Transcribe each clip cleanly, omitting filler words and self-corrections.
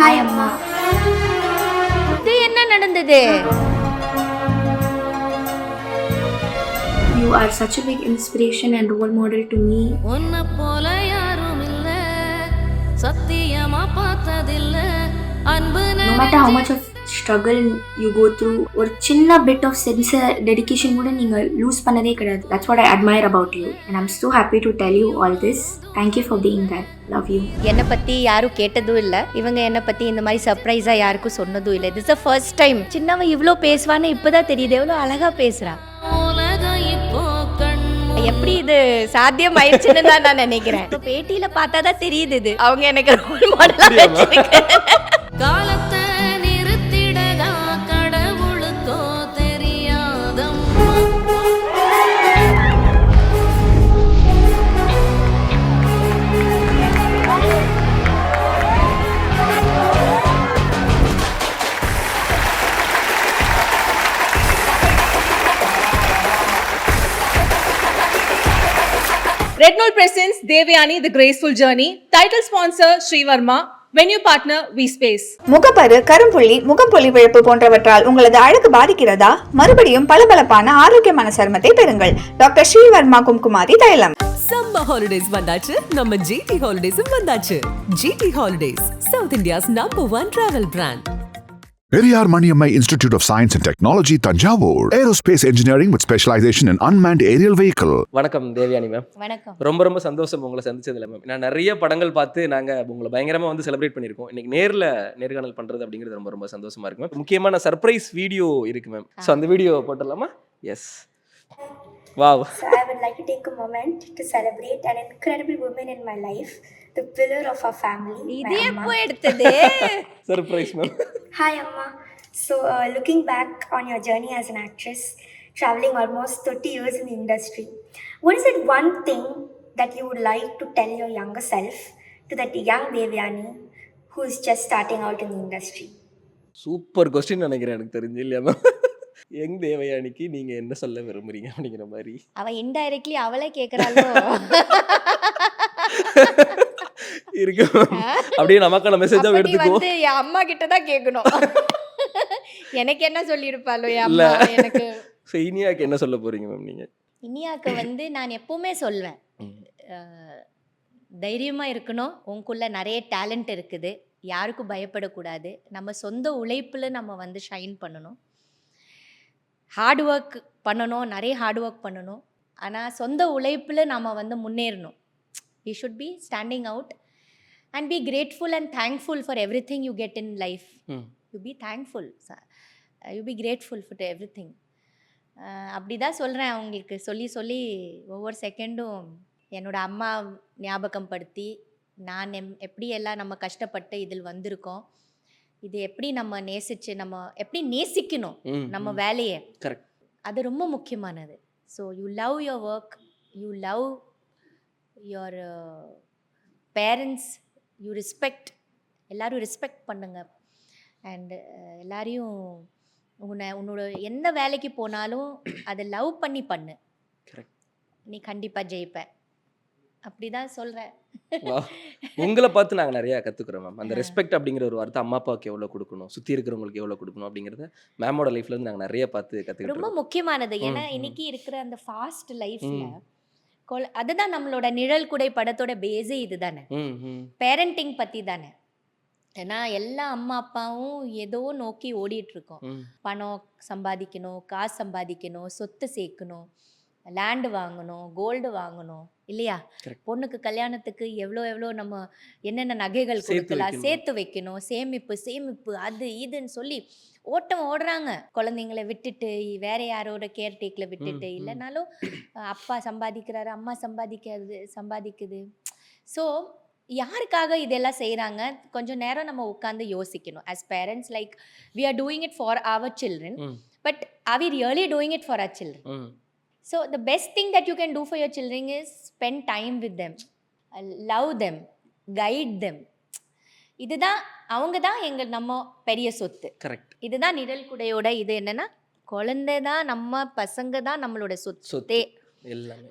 Hi அம்மா. இது என்ன நடந்தது? You are such a big inspiration and role model to me. உன்னை போல யாரும் இல்ல, சத்தியமா பார்த்ததில்ல, அன்பு No matter how much of struggle you go through, ஒரு சின்ன bit of sense dedication கூட நீங்கள் லூஸ் பண்ணதே கிடையாது. That's what I admire about you and I'm so happy to tell you all this. Thank you for being there. Love you. என்னை பற்றி யாரும் கேட்டதும் இல்லை, இவங்க என்னை பற்றி இந்த மாதிரி சர்ப்ரைஸாக யாருக்கும் சொன்னதும் இல்லை. This a first time. சின்னவ இவ்வளோ பேசுவான்னு இப்போ தான் தெரியுது, எவ்வளோ அழகாக பேசுகிறா. உலகம் இப்போ கண்மூடி எப்படி இது சாத்தியம் ஆயிடுச்சுன்னு தான் நான் நினைக்கிறேன். இப்போ பேட்டியில் பார்த்தா தான் தெரியுது இது அவங்க எனக்கு ரோல் மாடலாக வச்சிருக்கேன். காலத்தை நிறுத்திடதா கடவுளுக்கோ தெரியாதம்மா. Red Note presents Devyani The Graceful Journey. Title sponsor Sri Varma. Venue partner V-Space. முகப்பரு, கரும்புள்ளி, முகப்பொலிவிழப்பு போன்றவற்றால் உங்களது அழகு பாதிக்கிறதா? மறுபடியும் பளபளப்பான ஆரோக்கியமான சருமத்தை பெறுங்கள். டாக்டர் ஸ்ரீவர்மா கும்குமாரி தைலம். சம்மர் ஹாலிடேஸ் வந்தாச்சு, நம்ம ஜிடி ஹாலிடேஸும் வந்தாச்சு. GT holidays, south India's #1 travel brand. Periyar Maniammai Institute of Science and Technology, Tanjavur. Aerospace Engineering with specialization in unmanned aerial vehicle. வணக்கம் தேவயானி மேம். வணக்கம். ரொம்ப சந்தோஷம் உங்களை சந்திச்சதுல மேம். நான் நிறைய படங்கள் பார்த்து நாங்கள் உங்களை பயங்கரமாக வந்து செலிப்ரேட் பண்ணியிருக்கோம். இன்னைக்கு நேர்காணல் பண்ணுறது அப்படிங்கிறது ரொம்ப சந்தோஷமா இருக்கு மேம். முக்கியமான சர்ப்ரைஸ் வீடியோ இருக்கு மேம். ஸோ அந்த வீடியோ போட்டுடலாமா? Yes. Wow. So I would like to take a moment to celebrate an incredible woman in my life, the pillar of our family. இது my எப்போ Amma. எடுத்தது? Surprise ma'am. Hi Amma. So looking back on your journey as an actress, traveling almost 30 years in the industry, what is it one thing that you would like to tell your younger self, to that young Devyani who is just starting out in the industry? Super question நினைக்கிறேன், எனக்கு தெரிஞ்சு இல்லையா ma'am? Young தேவயானிக்கு நீங்க என்ன சொல்ல விரும்புறீங்க அப்படிங்கிற மாதிரி. அவ இன்டைரக்ட்லி அவளே கேட்குறாளோ? இருக்கு அப்படியே நமக்கான மெசேஜா எடுத்துக்கோ. வந்து என் அம்மா கிட்ட தான் கேட்கணும். எனக்கு என்ன சொல்லியிருப்பாளோ என் அம்மா எனக்கு. ஸோ இனியாக்கு என்ன சொல்ல போறீங்க மேம் நீங்க? இனியாக்கு வந்து நான் எப்பவுமே சொல்வேன், தைரியமா இருக்கணும், உனக்குள்ள நிறைய டேலண்ட் இருக்குது, யாருக்கும் பயப்படக்கூடாது, நம்ம சொந்த உழைப்புல நம்ம வந்து ஷைன் பண்ணணும், ஹார்ட் ஒர்க் பண்ணணும், நிறைய ஹார்ட் ஒர்க் பண்ணணும், ஆனால் சொந்த உழைப்பில் நம்ம வந்து முன்னேறணும். We should be standing out and be grateful and thankful for every thing you get in life. You be thankful, you be grateful for every thing. அப்படி தான் சொல்கிறேன் அவங்களுக்கு, சொல்லி ஒவ்வொரு செகண்டும் என்னோடய அம்மா ஞாபகம் படுத்தி, நான் எப்படியெல்லாம் நம்ம கஷ்டப்பட்டு இதில் வந்திருக்கோம், இது எப்படி நம்ம நேசிச்சு, நம்ம எப்படி நேசிக்கணும் நம்ம வேலையை, கரெக்ட், அது ரொம்ப முக்கியமானது. So you love your work, you love your parents, you respect, எல்லோரும் ரெஸ்பெக்ட் பண்ணுங்க. அண்டு எல்லாரையும் உன்னோட எந்த வேலைக்கு போனாலும் அதை லவ் பண்ணி பண்ணு, நீ கண்டிப்பாக ஜெயிப்ப. அப்படிதான் சொல்கிறேன். உங்களை பார்த்து நாங்கள் நிறையா கற்றுக்குறோம் மேம். அந்த ரெஸ்பெக்ட் அப்படிங்கிற ஒரு வார்த்தை அம்மா அப்பாவுக்கு எவ்வளோ கொடுக்கணும், சுற்றி இருக்கிறவங்களுக்கு எவ்வளோ கொடுக்கணும் அப்படிங்கிறத மேமோட லைஃப்லேருந்து நாங்கள் நிறைய பார்த்து கற்றுக்கிட்டோம். ரொம்ப முக்கியமானது. ஏன்னா இன்னைக்கு இருக்கிற அந்த ஃபாஸ்ட் லைஃப்பில் அதுதான் நம்மளோட நிழல் குடை படத்தோட பேஸே இது தானே, பேரண்டிங் பற்றி தானே. ஏன்னா எல்லா அம்மா அப்பாவும் ஏதோ நோக்கி ஓடிட்டுருக்கோம். பணம் சம்பாதிக்கணும், காசு சம்பாதிக்கணும், சொத்து சேர்க்கணும், லேண்டு வாங்கணும், கோல்டு வாங்கணும் இல்லையா, பொண்ணுக்கு கல்யாணத்துக்கு எவ்வளோ நம்ம என்னென்ன நகைகள் கொடுக்கலாம், சேர்த்து வைக்கணும், சேமிப்பு அது இதுன்னு சொல்லி ஓடுறாங்க. குழந்தைங்களை விட்டுட்டு வேற யாரோட கேர்டேக்கில் விட்டுட்டு, இல்லைனாலும் அப்பா சம்பாதிக்கிறாரு, அம்மா சம்பாதிக்குது. ஸோ யாருக்காக இதெல்லாம் செய்கிறாங்க? கொஞ்சம் நேரம் நம்ம உட்காந்து யோசிக்கணும். As parents, like we are doing it for our children, but are we really doing it for our children? So the best thing that you can do for your children is spend time with them, love them, guide them. இதுதான் அவங்க தான் நம்ம பெரிய சொத்து. Correct. இதுதான் நிழல் குடையோட இது என்னன்னா, குழந்தை தான், நம்ம பசங்க தான் நம்மளோட சொத்தே.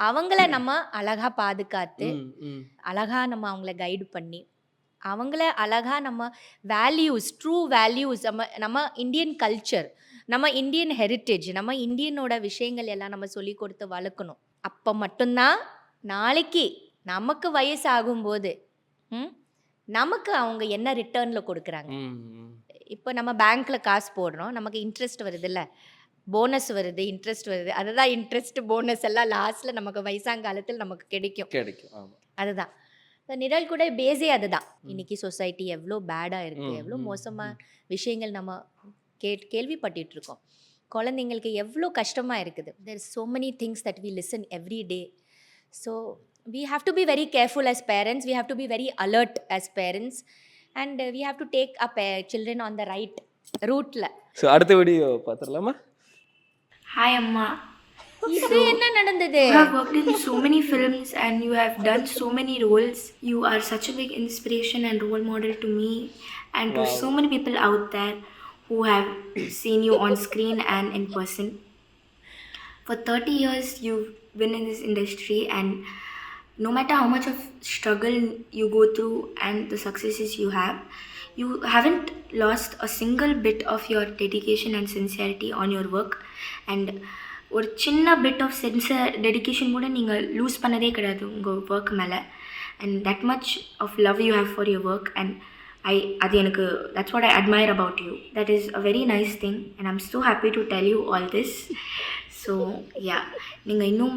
அவங்கள நம்ம அழகா பாதுகாத்து, அழகா நம்ம அவங்கள கைடு பண்ணி, அவங்கள அழகா நம்ம வேல்யூஸ், ட்ரூ வேல்யூஸ், நம்ம இந்தியன் கல்ச்சர், நம்ம இந்தியன் ஹெரிட்டேஜ், நம்ம இந்தியனோட விஷயங்கள் எல்லாம் நம்ம சொல்லிக் கொடுத்து வளர்க்கணும். அப்போ மட்டும்தான் நாளைக்கு நமக்கு வயசாகும்போது ம், நமக்கு அவங்க என்ன ரிட்டர்னில் கொடுக்குறாங்க. இப்போ நம்ம பேங்க்ல காசு போடுறோம், நமக்கு இன்ட்ரெஸ்ட் வருதுல்ல, போனஸ் வருது, இன்ட்ரெஸ்ட் வருது. அதுதான் இன்ட்ரெஸ்ட், போனஸ் எல்லாம் லாஸ்ட்ல நமக்கு வயசாங்காலத்தில் நமக்கு கிடைக்கும். கிடைக்கும். ஆமா. அதுதான் இப்ப நிழல் கூட பேஸே அதுதான். இன்னைக்கு சொசைட்டி எவ்வளோ பேடாக இருக்கு, எவ்வளோ மோசமான விஷயங்கள் நம்ம கேள்விப்பட்டுட்டு இருக்கோம். குழந்தைங்களுக்கு எவ்வளோ கஷ்டமா இருக்குது. There is so many things that we listen every day. So we have to be very careful as parents, we have to be very alert as parents, and we have to take up children on the right route. So அடுத்த video பார்த்துடலாமா? Hi Amma. இது என்ன நடந்தது? You have worked in so many films and you have done so many roles. You are such a big inspiration and role model to me and to so many people out there who have seen you on screen and in person. For 30 years you've been in this industry, and no matter how much of struggle you go through and the successes you haven't lost a single bit of your dedication and sincerity on your work. And ஒரு சின்ன bit of dedication கூட நீங்கள் loose பண்ணதே கிடையாது உங்கள் work மேலே. And that much of love you have for your work. And அது எனக்கு that's what I admire about you. That is a very nice thing and I'm so happy to tell you all this. So yeah, நீங்கள் இன்னும்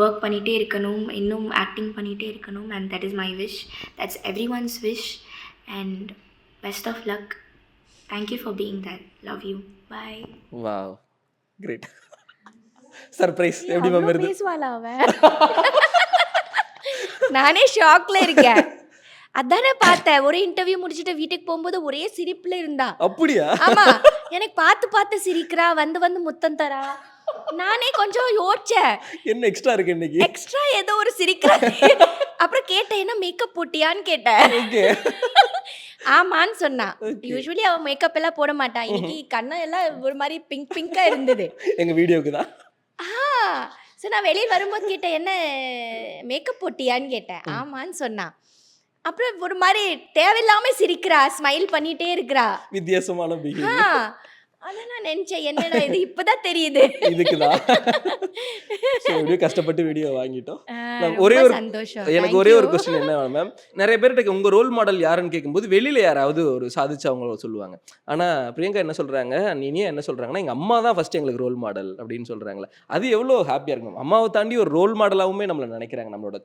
work பண்ணிகிட்டே இருக்கணும், இன்னும் acting பண்ணிகிட்டே இருக்கணும். And that is my wish, that's everyone's wish. And best of luck. Thank you for being that. Love you. Bye. Wow, great. Surprise எப்படி ma'am வருது? பேசுவாளா அவ? நானே ஷாக்ல இருக்கேன். அதானே பார்த்தேன். ஒரு இன்டர்வியூ முடிச்சுட்டு வீட்டுக்கு போகும்போது ஒரே சிரிப்புல இருந்தா. அப்படியா? ஆமா, எனக்கு பார்த்து சிரிக்கிறா, வந்து முத்தம் தரா. நானே கொஞ்சம் யோசிச்சேன், என்ன எக்ஸ்ட்ரா இருக்கு இன்னைக்கு? எக்ஸ்ட்ரா ஏதோ ஒரு சிரிக்கிறா. அப்புறம் கேட்டேன், என்ன மேக்கப் போட்டியான்னு கேட்டேன். ஓகே. ஆமான்னு சொன்னா. யூசுவலி அவ மேக்கப் எல்லாம் போட மாட்டான். இன்னைக்கு கண்ணம் எல்லாம் ஒரு மாதிரி பிங்கா இருந்தது. எங்க வீடியோக்கு தான். ஸோ நான் வெளியில் வரும்போது கேட்டேன், என்ன மேக்கப் போட்டியான்னு கேட்டேன். ஆமான்னு சொன்னான். அப்புறம் ஒரு மாதிரி தேவையில்லாம சிரிக்கிறா, ஸ்மைல் பண்ணிட்டே இருக்கிறா. வித்தியாசமான பிஹேவியர். அதான் நான் நினைச்சேன், என்னடா இது இப்பதான் தெரியுது. இதுக்குதான். ஸோ எப்படியோ கஷ்டப்பட்டு வீடியோ வாங்கிட்டோம். ஒரே ஒரு சந்தோஷம். எனக்கு ஒரே ஒரு கொஸ்டின் என்ன மேம், நிறைய பேர்கிட்ட உங்க ரோல் மாடல் யாருன்னு கேட்கும்போது வெளியில யாராவது ஒரு சாதிச்சவங்க சொல்லுவாங்க. ஆனா பிரியங்கா என்ன சொல்றாங்க, நீனியா என்ன சொல்றாங்கன்னா, எங்க அம்மா தான் ஃபர்ஸ்ட் எங்களுக்கு ரோல் மாடல் அப்படின்னு சொல்றாங்களே. அது எவ்வளோ ஹாப்பியா இருக்கு மேம். அம்மாவை தாண்டி ஒரு ரோல் மாடலாவுமே நம்மள நினைக்கிறாங்க நம்மளோட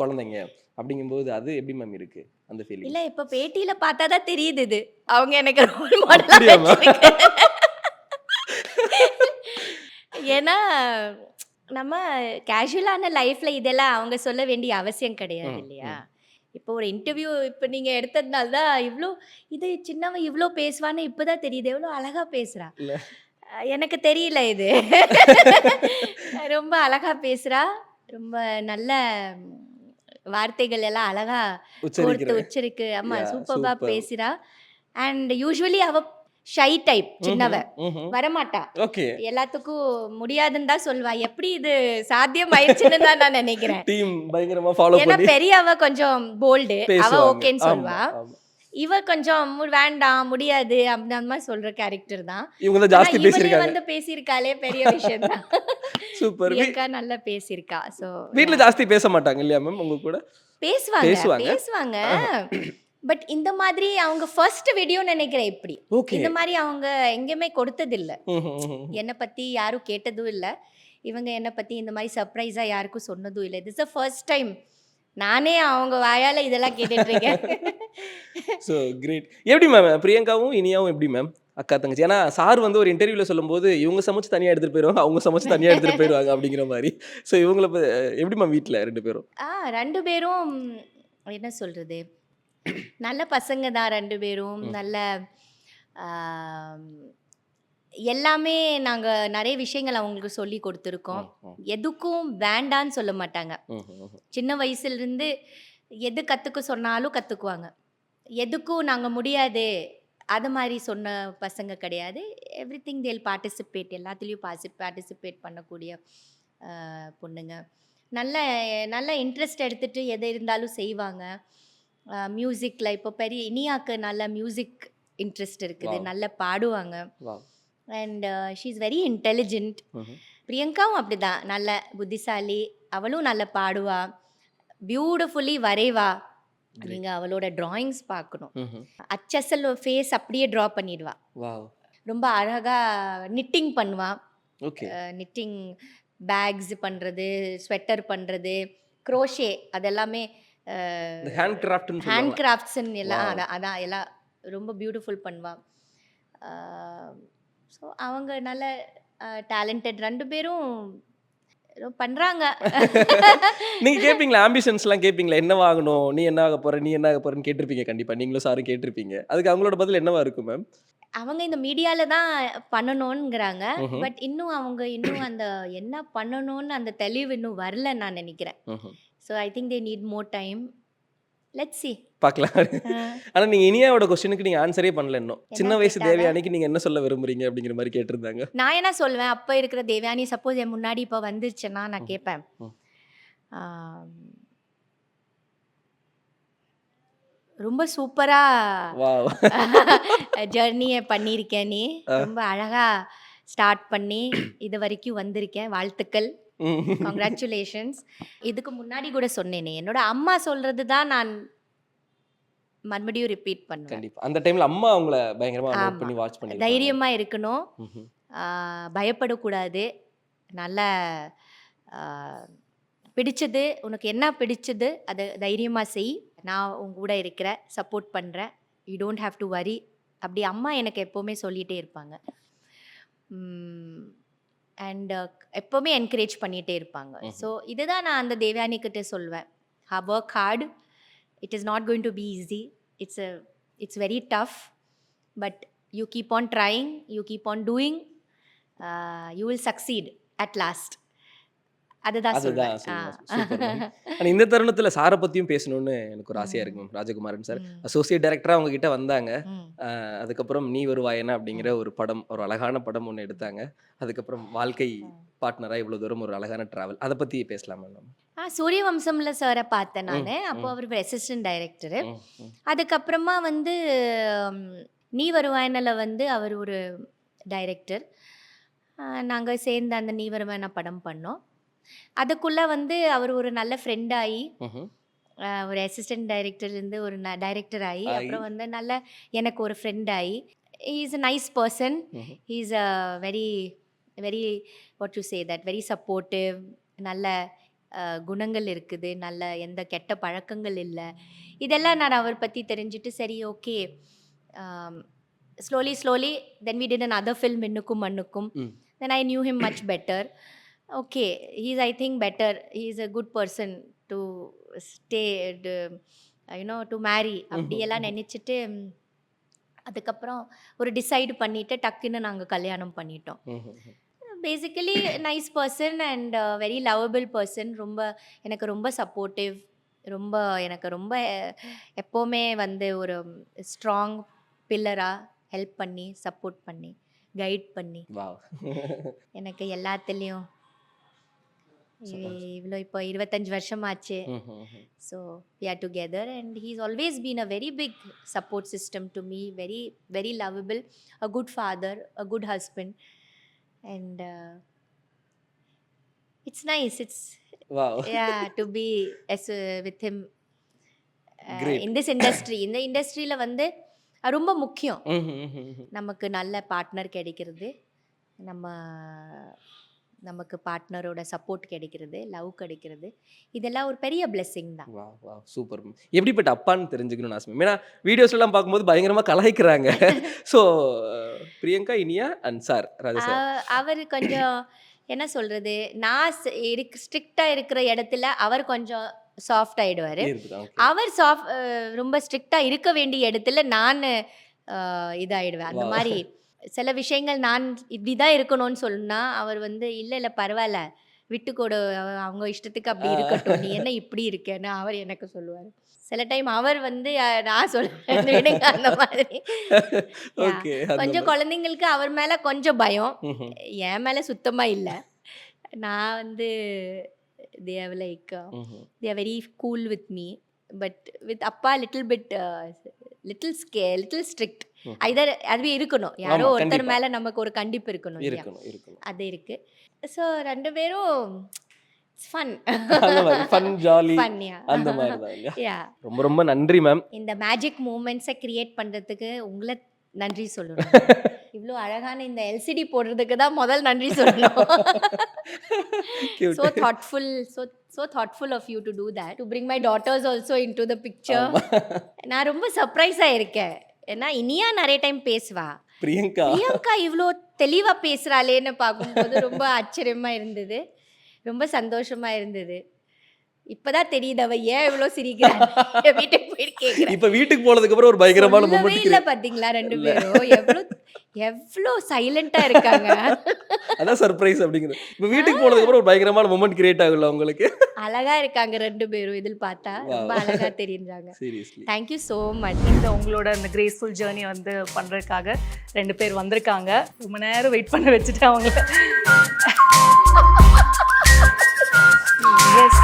குழந்தைங்க. அப்படிங்கும்போது அது எப்படி மேம் இருக்கு அந்த ஃபீலிங்? இல்ல, இப்ப பேட்டியில பார்த்தாதான் தெரியுது இது அவங்க எனக்கு ரோல் மாடலா. ஏன்னா நம்ம கேஷுவலான லைஃப்ல இதெல்லாம் அவங்க சொல்ல வேண்டிய அவசியம் கிடையாது இல்லையா? இப்போ ஒரு இன்டர்வியூ இப்போ நீங்க எடுத்ததுனால தான் இவ்வளோ, இது சின்னவ இவ்வளோ பேசுவான்னு இப்போதான் தெரியுது. எவ்வளோ அழகா பேசுறா. எனக்கு தெரியல இது. ரொம்ப அழகா பேசுறா. ரொம்ப நல்ல வார்த்தைகள் எல்லாம் அழகா கோர்த்து உச்சரிக்கு. ஆமா, சூப்பரா பேசுறா. அண்ட் யூஸ்வலி அவ ஷை டைப், சின்னவ வரமாட்டா. ஓகே. எல்லாத்துக்கும் முடியாதுன்னு தான் சொல்வா. எப்படி இது சாத்தியம் ஆயிடுச்சுன்னு தான் நான் நினைக்கிறேன். டீம் பயங்கரமா ஃபாலோ பண்ணி. ஏன்னா பெரியவ கொஞ்சம் போல்டு, அவ ஓகேன்னு சொல்வா. இவ கொஞ்சம் வேண்டாம், முடியாது அந்த மாதிரி சொல்ற கேரக்டர் தான். இவங்க தான் ஜாஸ்தி பேசிருக்காங்க. வந்து பேசிருக்காளே பெரிய விஷயம் தான். சூப்பர். பிரியங்கா நல்லா பேசிருக்கா. சோ வீட்ல ஜாஸ்தி பேச மாட்டாங்க இல்லையா மேம் உங்க கூட? பேசுவாங்க. பட் இந்த மாதிரி அவங்க ஃபர்ஸ்ட் வீடியோ நினைக்கிறேன் இப்படி. இந்த மாதிரி அவங்க எங்கேயுமே கொடுத்தது இல்ல. என்னை பத்தி யாரும் கேட்டதும் இல்ல. இவங்க என்னை பத்தி இந்த மாதிரி சர்ப்ரைஸா யாருக்கும் சொன்னதும் இல்லை. திஸ் ஃபர்ஸ்ட் டைம் நானே அவங்க வாயால இதெல்லாம் கேட்டுட்டு இருக்கேன். So great. எப்படி மேம் பிரியங்காவும் இனியாவும் எப்படி மேம் அக்கா தங்கச்சி? ஏன்னா சார் வந்து ஒரு இன்டர்வியூல சொல்லும்போது இவங்க சமைச்சு தனியாக எடுத்துட்டு போயிடுவாங்க, அவங்க சமைச்சு தனியாக எடுத்துட்டு போயிடுவாங்க அப்படிங்கிற மாதிரி. ஸோ இவங்கள எப்படி மேம் வீட்டில் ரெண்டு பேரும்? ரெண்டு பேரும் என்ன சொல்றது, நல்ல பசங்க தான் ரெண்டு பேரும். நல்ல எல்லாமே நாங்கள் நிறைய விஷயங்கள் அவங்களுக்கு சொல்லி கொடுத்துருக்கோம். எதுக்கும் வேண்டான்னு சொல்ல மாட்டாங்க. சின்ன வயசுலேருந்து எது கற்றுக்க சொன்னாலும் கற்றுக்குவாங்க. எதுக்கும் நாங்கள் முடியாது அது மாதிரி சொன்ன பசங்க கிடையாது. எவ்ரி திங் தேல் பார்ட்டிசிபேட், எல்லாத்துலேயும் பார்ட்டிசிபேட் பண்ணக்கூடிய பொண்ணுங்க. நல்ல நல்ல இன்ட்ரெஸ்ட் எடுத்துகிட்டு எது இருந்தாலும் செய்வாங்க. மியூசிக்கில் இப்போ பெரிய இனியாக்கு நல்ல மியூசிக் இன்ட்ரெஸ்ட் இருக்குது, Wow. நல்லா பாடுவாங்க. வா and she is very intelligent. பிரியங்காவும் அப்படிதான், நல்ல புத்திசாலி, அவளும் நல்ல பாடுவா, பியூட்டிஃபுல்லி வரைவா. நீங்கள் அவளோட ட்ராயிங்ஸ் பார்க்கணும், அச்சசல் ஃபேஸ் அப்படியே ட்ரா பண்ணிடுவா. வா ரொம்ப அழகாக நிட்டிங் பண்ணுவா. ஓகே நிட்டிங் பேக்ஸ் பண்ணுறது, ஸ்வெட்டர் பண்ணுறது, க்ரோஷே, அதெல்லாமே இந்த ஹேண்ட் கிராஃப்ட்னு ஹேண்ட் சொல்லுவாங்க. கிராஃப்ட்ஸ்ன்னு எல்லாம் Wow. அதான் எல்லாம் ரொம்ப பியூட்டிஃபுல் பண்ணுவா. ஸோ அவங்க நல்ல டேலண்டட், 2 பேரும் பண்ணுறாங்க. நீங்க கேட்பீங்களா, ஆம்பிஷன்ஸ்லாம் கேட்பீங்களா, என்ன ஆகணும், நீ என்ன ஆக போற, நீ என்ன ஆக போறன்னு கேட்டிருப்பீங்க கண்டிப்பா, நீங்களும் சாரும் கேட்டிருப்பீங்க. அதுக்கு அவங்களோட பதில் என்னவா இருக்கும் மேம்? அவங்க இந்த மீடியாவில் தான் பண்ணணுங்கிறாங்க, ம்ஹும். பட் அவங்க இன்னும் அந்த என்ன பண்ணணும்னு அந்த தெளிவு இன்னும் வரல நான் நினைக்கிறேன். So I think they need more time. Let's see. பார்க்கலாம். ஆனா நீங்க இனியாவோட கொஸ்டினுக்கு நீங்க ஆன்சரே பண்ணல இன்னும். என்ன சின்ன வயசு கேட்டாங்க? தேவயானிக்கு நீங்க என்ன சொல்ல விரும்புறீங்க அப்படிங்கிற மாதிரி கேட்டிருந்தாங்க. நான் என்ன சொல்வேன், அப்போ இருக்கிற தேவயானி சப்போஸ் என் முன்னாடி இப்போ வந்துருச்சுன்னா நான் கேட்பேன், ம். ரொம்ப சூப்பராக வாவ். ஜர்னியை பண்ணியிருக்கேன், நீ ரொம்ப அழகாக ஸ்டார்ட் பண்ணி இது வரைக்கும் வந்திருக்கேன், வாழ்த்துக்கள், கங்க்ராச்சுலேஷன்ஸ். இதுக்கு முன்னாடி கூட சொன்னேனே, என்னோட அம்மா சொல்கிறது தான் நான் மறுபடியும் ரிப்பீட் பண்ணுவேன். கண்டிப்பா. அந்த டைம்ல அம்மா அவங்கள பயங்கரமா நோட் ஆமா. பண்ணி வாட்ச் பண்ணி தைரியமாக இருக்கணும், பயப்படக்கூடாது, நல்ல பிடிச்சது, உனக்கு என்ன பிடிச்சது அதை தைரியமாக செய், நான் உங்க கூட இருக்கிறேன், சப்போர்ட் பண்ணுறேன், you don't have to worry. அப்படி அம்மா எனக்கு எப்போவுமே சொல்லிகிட்டே இருப்பாங்க. அண்ட் எப்போவுமே என்கரேஜ் பண்ணிகிட்டே இருப்பாங்க. ஸோ இதுதான் நான் அந்த தேவயானி கிட்ட சொல்வேன், work hard, it is not going to be easy, it's very tough, but you keep on trying, you keep on doing, you will succeed at last. அதுதான் அதுதான் சொல்வேன். Super ma'am. ஆனா இந்த தருணத்துல சாரை பத்தியும் பேசணும்னு எனக்கு ஒரு ஆசையா இருக்கு மேம். ராஜகுமாரன் சார் அசோசியேட் டைரக்டரா அவங்க கிட்ட வந்தாங்க. அதுக்கப்புறம் நீ வருவாயனா அப்படிங்கிற ஒரு படம், ஒரு அழகான படம் ஒன்று எடுத்தாங்க. அதுக்கப்புறம் வாழ்க்கை பார்ட்னரா இவ்வளவு தூரம் ஒரு அழகான டிராவல், அதை பத்தி பேசலாமா மேம்? சூரியவம்சம்ல சாரை பார்த்தேன் நான். அப்போ அவர் அசிஸ்டன்ட் டைரக்டரு. அதுக்கப்புறமா வந்து நீ வருவாயனில் வந்து அவர் ஒரு டைரக்டர். நாங்கள் சேர்ந்து அந்த நீ வருவாயனா படம் பண்ணோம். அதுக்குள்ளே வந்து அவர் ஒரு நல்ல ஃப்ரெண்ட் ஆகி, ஒரு அசிஸ்டன்ட் டைரக்டர்லேருந்து ஒரு டைரக்டர் ஆகி, அப்புறம் வந்து நல்ல எனக்கு ஒரு ஃப்ரெண்ட் ஆகி, he is a nice person, he is a very very what you say that very supportive, நல்ல குணங்கள் இருக்குது, நல்ல எந்த கெட்ட பழக்கங்கள் இல்லை. இதெல்லாம் நான் அவர் பற்றி தெரிஞ்சுட்டு சரி okay, slowly then we did another film, மின்னுக்கும் மண்ணுக்கும். then I knew him much better. okay, he's I think better, he's a good person to stay, to marry அப்படியெல்லாம் நினச்சிட்டு அதுக்கப்புறம் ஒரு டிசைட் பண்ணிவிட்டு டக்குன்னு நாங்கள் கல்யாணம் பண்ணிட்டோம். Basically nice person and very lovable person, எனக்கு ரொம்ப சப்போர்ட்டிவ், எனக்கு ரொம்ப எப்போவுமே வந்து ஒரு ஸ்ட்ராங் பில்லராக ஹெல்ப் பண்ணி, சப்போர்ட் பண்ணி, கைட் பண்ணி, எனக்கு எல்லாத்துலேயும் இவ்வளோ இப்போ 25 வருஷம் ஆச்சு. So we are together and he's always been a very big support system to me, very very lovable, a good father, a good husband, and it's nice, it's yeah to be with him in this industry. இந்த இண்டஸ்ட்ரியில் வந்து ரொம்ப முக்கியம், நமக்கு நல்ல partner கிடைக்கிறது, நமக்கு பார்ட்னரோட support கிடைக்கிறது, லவ் கிடைக்கிறது, இதெல்லாம் ஒரு பெரிய பிளெஸிங் தான். சூப்பர். எப்படிப்பட்ட அப்பான்னு தெரிஞ்சுக்கணும்னு ஆசை. ஏன்னா வீடியோஸ்லாம் பார்க்கும்போது பயங்கரமாக கலாய்க்கிறாங்க. So Priyanka, Iniya and sir Raja sir, அவர் கொஞ்சம் என்ன சொல்கிறது, நான் ஸ்ட்ரிக்டாக இருக்கிற இடத்துல அவர் கொஞ்சம் சாஃப்ட் ஆகிடுவார். அவர் ரொம்ப ஸ்ட்ரிக்டாக இருக்க வேண்டிய இடத்துல நான் இதாகிடுவேன். அந்த மாதிரி சில விஷயங்கள் நான் இப்படி தான் இருக்கணும்னு சொன்னா அவர் வந்து இல்லை பரவாயில்ல விட்டுக்கொடு, அவங்க இஷ்டத்துக்கு அப்படி இருக்கட்டும், நீ என்ன இப்படி இருக்கேன்னு அவர் எனக்கு சொல்லுவார். சில டைம் அவர் வந்து நான் சொல்லுவேன் விடுங்க அந்த மாதிரி. கொஞ்சம் குழந்தைங்களுக்கு அவர் மேலே கொஞ்சம் பயம், என் மேலே சுத்தமாக இல்லை. நான் வந்து they are very cool with me, but with அப்பா லிட்டில் ஸ்ட்ரிக்ட். ஐதர் அதுவே இருக்கணும், யாரோ ஆமா, ஒருத்தர் கண்டிப்பா. மேல நமக்கு ஒரு கண்டிப்பு இருக்கணும் இல்லையா? இருக்கணும். அது இருக்கு. ஸோ 2 பேரும் ஃபன். அந்த மாதிரி ஃபன், ஜாலி ஃபன் அந்த மாதிரி தான் இல்லையா? யா. ரொம்ப ரொம்ப நன்றி மேம். இந்த மேஜிக் மூமெண்ட்ஸை கிரியேட் பண்றதுக்கு உங்களை நன்றி சொல்லணும். இவ்வளோ அழகான இந்த எல்சிடி போடுறதுக்கு தான் முதல் நன்றி சொல்லணும். so thoughtful of you to do that, to bring my daughters also into the picture. நான் ரொம்ப சர்ப்ரைஸ் ஆயிருக்கேன். ஏன்னா இனியா நிறைய டைம் பேசுவா, பிரியங்கா இவ்வளோ தெளிவா பேசுறாளேன்னு பார்க்கும்போது ரொம்ப ஆச்சரியமா இருந்தது, ரொம்ப சந்தோஷமா இருந்தது. இப்பதான் தெரியுது அவ ஏன் இவ்வளோ சிரிக்கிறா. வீட்டுக்கு போயிட்டு கேட்கிறேன். இப்ப வீட்டுக்கு போனதுக்கு அப்புறம் ஒரு பயங்கரமான சொல்லவே மூமெண்ட் இல்ல பாத்தீங்களா 2 பேரும் எவ்வளோ சைலண்டா இருக்காங்க. அதான் சர்ப்ரைஸ் அப்படிங்கிறது. இப்ப வீட்டுக்கு போனதுக்கு அப்புறம் ஒரு பயங்கரமான மூமெண்ட் கிரியேட் ஆகும்ல உங்களுக்கு. அழகா இருக்காங்க 2 பேரும். இதில் பார்த்தா ரொம்ப அழகா தெரியுறாங்க. Seriously thank you so much. இந்த உங்களோட அந்த கிரேஸ்ஃபுல் ஜேர்னி வந்து பண்றதுக்காக 2 பேர் வந்திருக்காங்க. ரொம்ப நேரம் வெயிட் பண்ண வச்சுட்டு அவங்கள. எஸ்.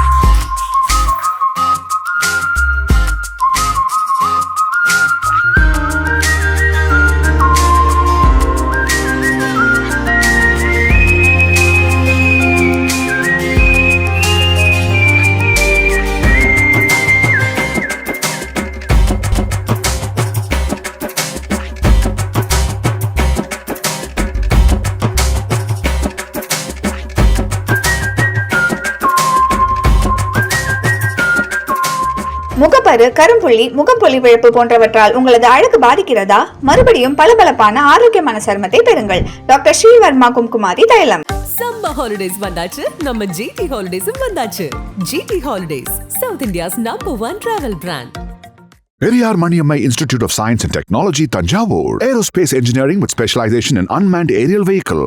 முகப்பரு, கரும்புள்ளி, முகப்பொலிவிழப்பு போன்றவற்றால் உங்களது அழகு பாதிக்கிறதா? மறுபடியும் பளபளப்பான ஆரோக்கியமான சருமத்தை பெறுங்கள். டாக்டர் ஸ்ரீவர்மா கும்குமாதி தைலம். சம்மர் ஹாலிடேஸ் வந்தாச்சு, நம்ம ஜிடி ஹாலிடேஸும் வந்தாச்சு. GT holidays, south India's #1 travel brand. Periyar Maniammai Institute of Science and Technology, Tanjavur. Aerospace engineering with specialization in unmanned aerial vehicle.